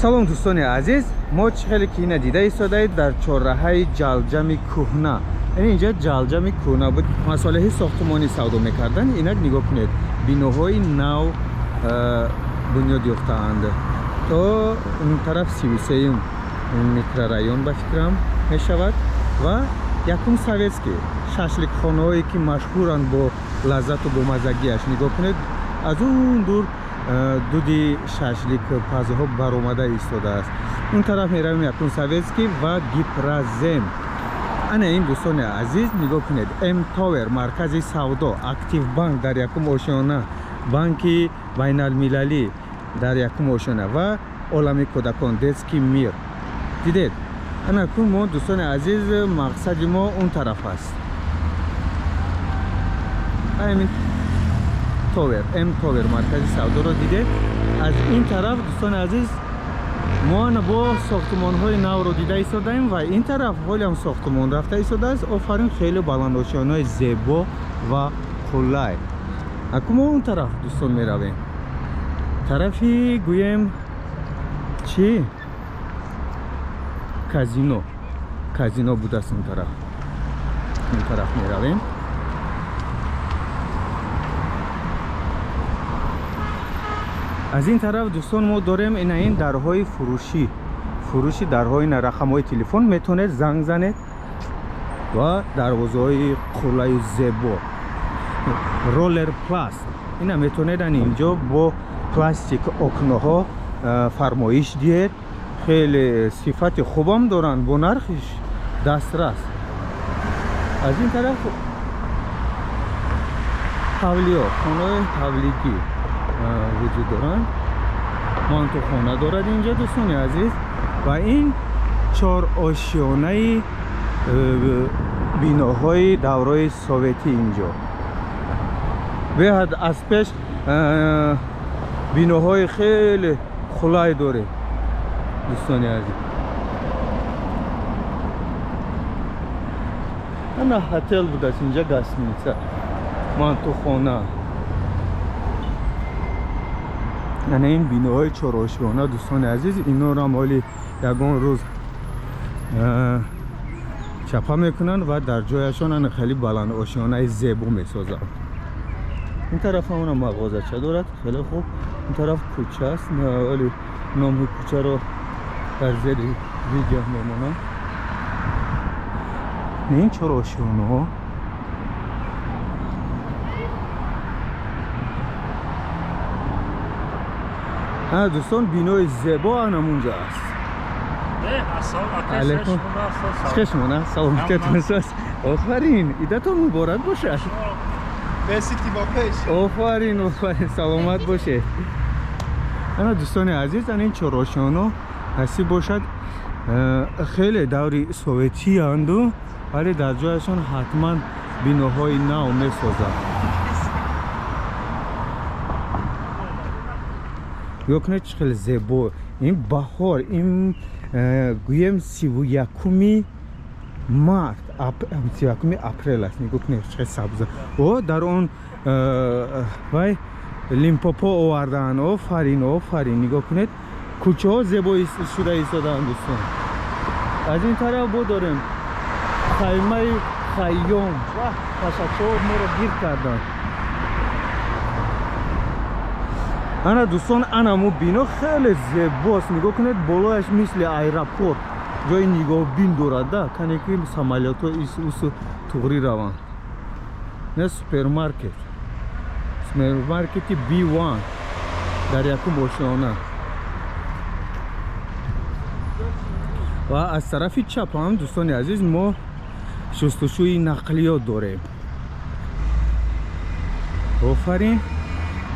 салом дӯстони азиз, мо хеле ки ина дида истодаед дар чорраҳаи ҷалҷами кӯҳна. Инҷа ҷалҷами кӯҳна буд. Масъалаи сохтмонӣ савдо мекардан. Инак нигоҳ кунед, биноҳои нав бунёд ёфтаанд. То он тараф 33 микрорайон ба фикрам мешавад ва якум советский шашликхонаҳое ки машҳуранд бо лаззату бомазагиаш. нигоҳ кунед, аз он дур дуди шашлик пазҳо баромада истодааст. Он тараф меравем якум советский ва гипразем. ана ин дӯстони азиз, нигоҳ кунед, М-Tower маркази савдо, Актив банк дар якум ошёна, банки байналмилалӣ дар якум ошёна ва олами кӯдакон детский мир. дидед, ана кун мо дӯстони азиз, мақсади мо он тараф аст. ҳамин Tower, М-Tower маркази савдоро дидед. аз ин тараф дӯстони азиз, мо ана бо сохтмонҳои навро дида истодаем ва ин тараф ҳолиам сохтмон рафта истодааст. офарин, хеле баландошиёнаи зебо ва қулай. аку мо он тараф дӯстон меравем. тарафи гӯем чӣ? казино будааст. он тараф меравем. аз ин тараф дӯстон мо дорем инаин дарҳои фурӯши дарҳои рақамҳои телефон. метавонед занг занед ва дарвозаҳои қулаю зебо, роллер пласт. ина метавонед инҷо бо пластик окноҳо фармоиш диҳед. хеле сифати хубам доранд, бо нархиш дастрас. аз ин тараф ҳавлиё, хонаҳои ҳавлигӣ вуҷуд доранд. мантухона дорад инҷа дӯстони азиз. ва ин чорошёнаи биноҳои даврои советӣ инҷо. беҳад аз пеш биноҳои хеле хулай дорем дӯстони азиз. ана ҳотел будааст инҷа, гостиница, мантухона. ана ин биноҳои чорошона дӯстони азиз, инора моли ягон рӯз чапа мекунанд ва дар ҷояшон ана хеле баландошиёнаи зебо месозанд. ин тараф ҳамона мағозача дорад, хеле хуб. ин тараф кӯча аст, вале номи кӯчаро дар зери видео мемонам. ин чорошонаҳо дӯстон, бинои зебо анамунҷа аст. алайкум чешмона саломатиятон аст. офарин, идатон муборак бошад. офарин, саломат бошед. ана дӯстони азиз, ана ин чорошоно ҳасиб бошад хеле даври советианду, вале дар ҷояшон ҳатман биноҳои нав месозанд. ёкунед чӣ хеле зебо. ин баҳор, ин гӯем 31 март, 31 апрел аст. нигоҳ кунед чӣ хеле сабза. о дар он вай лимпопо овардаанд. офарин, нигоҳ кунед, кӯчаҳо зебо шуда истодаанд дӯстон. аз ин тараф бо дорем хаймаи хайём. пашакчаҳо моро гир карданд. ана дӯстон, ана мо бино хеле зебост. нигоҳ кунед, болояш мисли аэропорт, ҷои нигоҳбин дорад, да, кане ки самолётҳо усу туғри раванд. не супермаркети B1 дар якум ошёна. ва аз тарафи чап ҳам дӯстони азиз, мо шустушӯи нақлиёт дорем. офарин.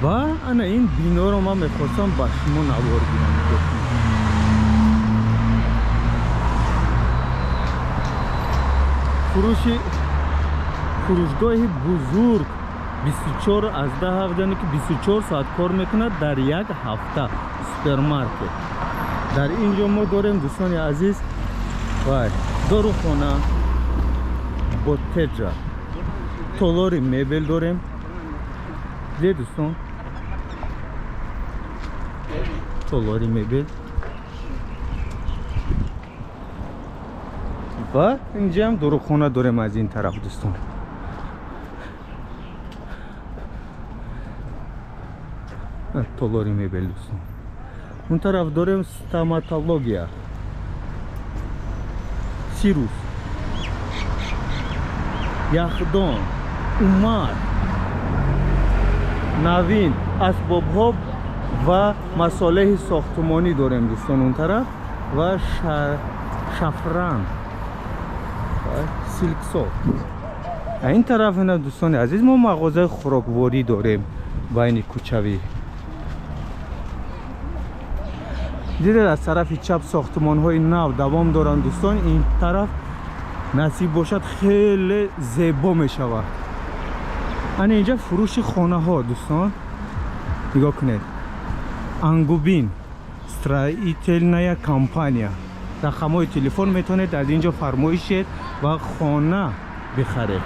ва ана ин биноро ман мехостам ба шумо навор гирам. фурӯшгоҳи бузург 24 аз 10 ки 24 соат кор мекунад дар як ҳафта. супермаркет дар инҷо мо дорем дӯстони азиз. вай дорухона, ботеҷа, толори мебел дорем. дӯстон, толори мебел و اینجا هم دروخونه داریم از این طرف دوستان. تولوری میبل دوستان. اون طرف داریم ستاماتولوژیا، سیروس، یخدان، اومد، نوین، اسباب‌ها و مصالح ساختمانی داریم دوستان اون طرف و شفران و سیلکسو. این طرف نه دوستان عزیز ما مغازه خوراکواری داریم بین کوچوی. دیدید از طرف چپ ساختمان های نو دوام دارن دوستان. این طرف نصیب باشد خیلی زیبا می شود. اینجا فروش خانه ها دوستان نگاه کنید. انگوبین استرایتلنایا کمپانیا. رقم‌های تلفن میتونید از اینجا فرمایش و خانه بخرید.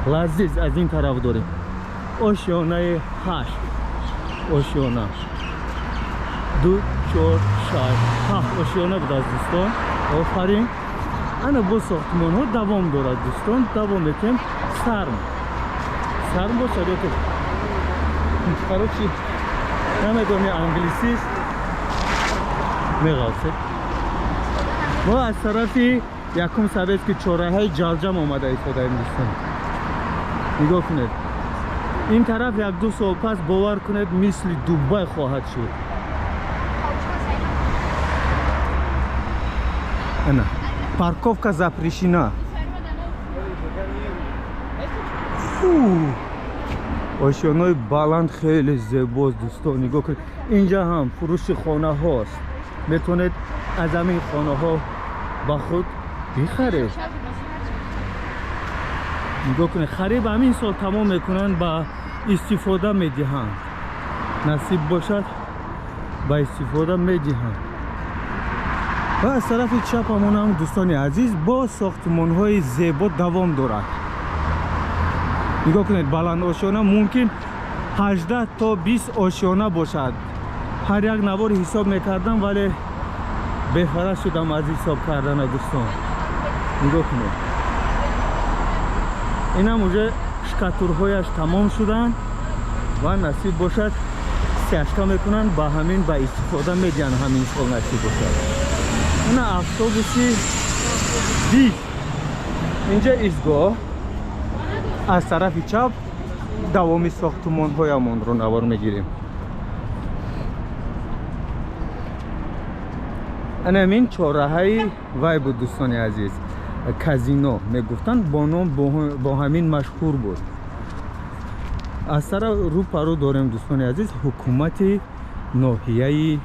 لذیذ از این طرف داریم آشیانه 8 آشیانه 2 4 6 7 آشیانه بود از دوستان. آفرین. انا با ساختمان ها دوام دارد دوستان. دوام میکنیم سرم با شدید چی نمیدونی انگلیسی است میغاسه. و از طرفی یکم سبت که چهارراه جلجم آمده ایستاده این دوستان. نگاه کنید این طرف یک دو سال پس باور کنید مثل دوبای خواهد شد. انا парковка запрещена. آشیانه‌های بلند خیلی زیباست دوستان. نگاه کنید اینجا هم فروش خانه هاست. میتونید از همین خانه ها با خود بخرید. نگاه کنید خرید همین سال تمام میکنن با استفاده میدهند. نصیب باشد با استفاده میدهند. و از طرف چپ همون هم دوستان عزیز با ساختمان های زیبا دوام دارد. نگاه کنید بلند آشیانه ممکن 18 تا 20 آشیانه باشد. هر یک نوار حساب میکردم ولی بهتر شدم از حساب کردن دوستان. نگاه کنید این هم اونجا شکاتورهایش تمام شدن و نصیب باشد سیاشتا میکنن با همین با استفاده میدین همین سال نصیب باشد. این اتوبوسی دی اینجا ایستگاه از طرف چپ دوامی ساختمان هایمون رو نوار میگیریم. این چهارراهی وای بود دوستان عزیز. کازینو میگفتن با نام با همین مشهور بود. از طرف رو پرو داریم دوستان عزیز حکومت ناحیه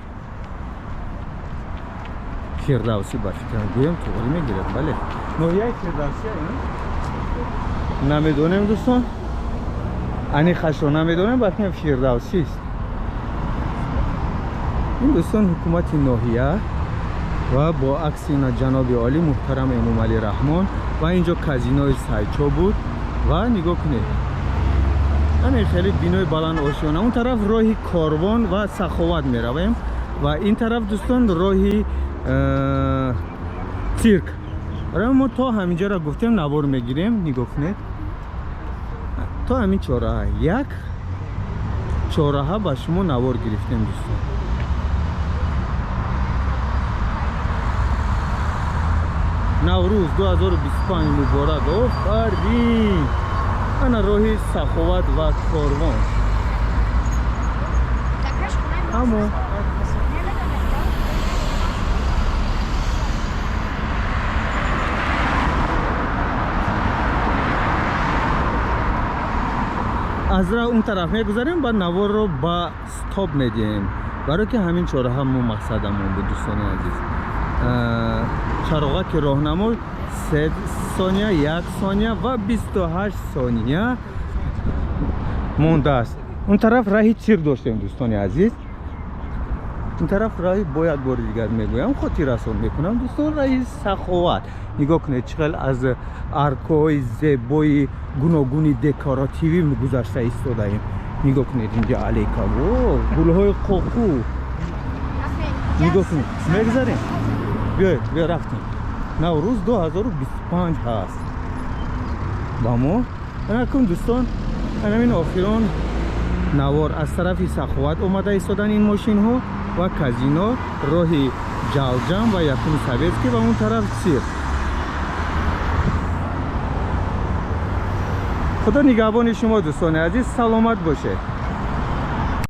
فردوسی با فکرم گویم توری میگیرد. بله ناحیه فردوسی نمیدونیم دوستان. انی خشو نمیدونیم بلکه فردوسی است. این دوستان حکومت ناحیه و با عکس جناب عالی محترم امام علی رحمان و اینجا کازینوی سایچو بود. و نگاه کنید این خیلی بینای بلند آشیانه. اون طرف راهی کاروان و سخاوت می رویم و این طرف دوستان راهی سیرک. ما تا همینجا را گفتیم نوار میگیریم. نگاه کنید تا همین چهارراه یک چهارراه با شما نوار گرفتیم دوستان. نوروز 2025 مبارک. آفرین. انا راهی سخاوت و کاروان همون از راه اون طرف میگذاریم و نوار رو با استاپ میدیم برای که همین چهارراه هم مقصدمون بود دوستان عزیز. چراغک راهنما 3 ثانیه 1 ثانیه و 28 ثانیه مونده است. اون طرف راهی چیر داشتیم دوستان عزیز. این طرف راهی باید بار دیگر میگویم خاطر رسون میکنم دوستان راهی سخاوت. نگاه کنید چقدر از ارکای زیبای گوناگونی دکوراتیوی گذشته ایستاده ایم. نگاه کنید اینجا علیکا گلهای قوقو. نگاه کنید میگذاریم. بیا رفتیم. наврӯз 2025 ҳаст. ба мо анакун дӯстон, ҳамин охирон навор аз тарафи Саховат омада истодан ин мошинҳо ва казино роҳи Ҷалҷам ва Якуми Советский ва он тараф Цирк. худо нигаҳбони шумо дӯстони азиз, саломат бошед.